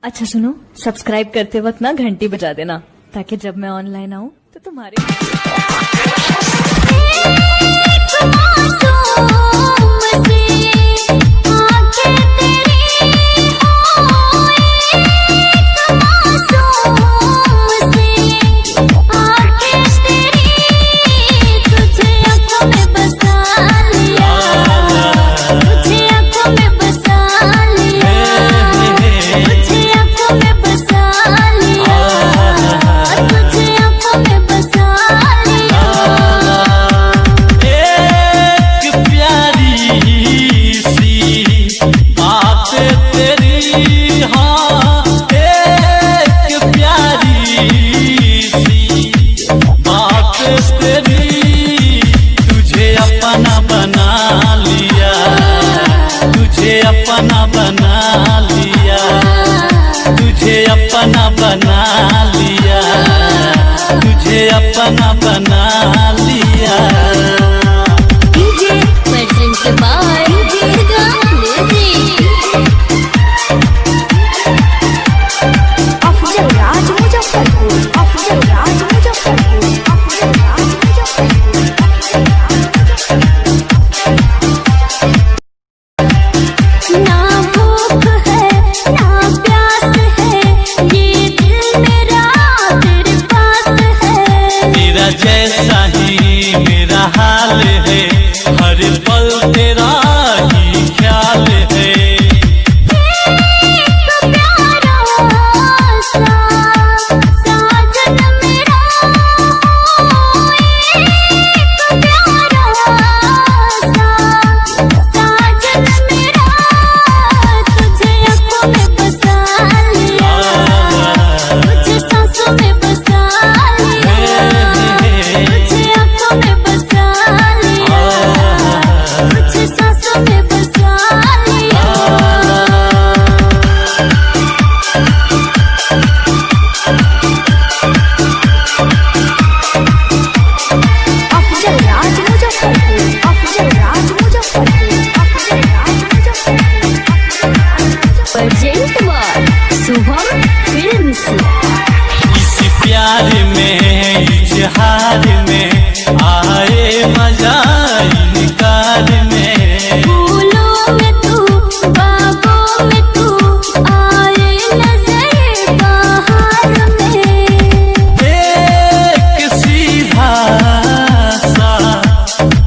अच्छा सुनो, सब्सक्राइब करते वक्त ना घंटी बजा देना ताकि जब मैं ऑनलाइन आऊँ तो तुम्हारे अपना बना लिया, तुझे अपना बना लिया, तुझे अपना बना लिया। DJ present by Afzal Raj Muzaffarpur, Afzal Raj Muzaffarpur, Afzal Raj Muzaffarpur. ना भूख है ना प्यास है, ये दिल मेरा तेरे पास है। तेरा जैसा ही मेरा हाल है, हर पल तेरा ही ख्याल है। इस प्यार में इजहार में आए मजा इनकार में। फूलों में तू बागों में तू आए नजर बाहर में। एक सीधा सा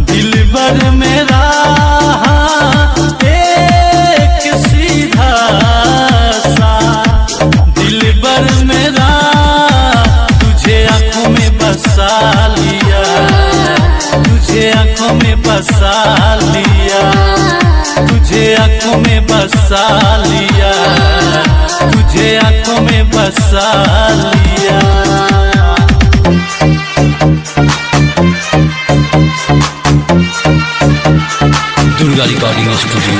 दिलबर मेरा, एक सीधा सा दिलबर मेरा, तुझे आंखों में बसा लिया, तुझे आंखों में बसा लिया, तुझे आंखों में बसा लिया, तुझे आंखों में बसा लिया। दुर्गा रिकॉर्डिंग स्टूडियो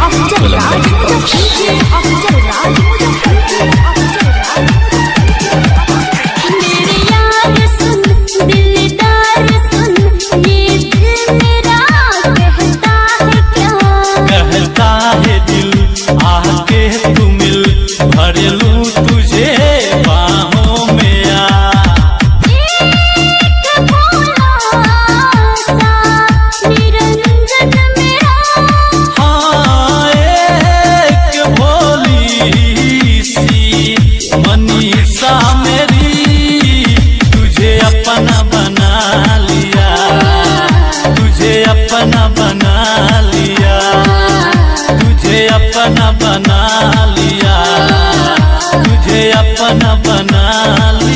अफजल राज मुजफ्फरपुर, अफजल राज मुजफ्फरपुर, अफजल राज। मेरे यार सुन दिलदार सुन, ये दिल मेरा कहता है क्या। कहता है दिल आके तू मिल, भर लूं तुझे बाहों में आ। एक भोला सा निरंजन मेरा, हाँ एक भोली सी मनीषा मेरी, तुझे अपना बना लिया, तुझे अपना बना लिया, तुझे अपना बना लिया, तुझे अपना बना लिया।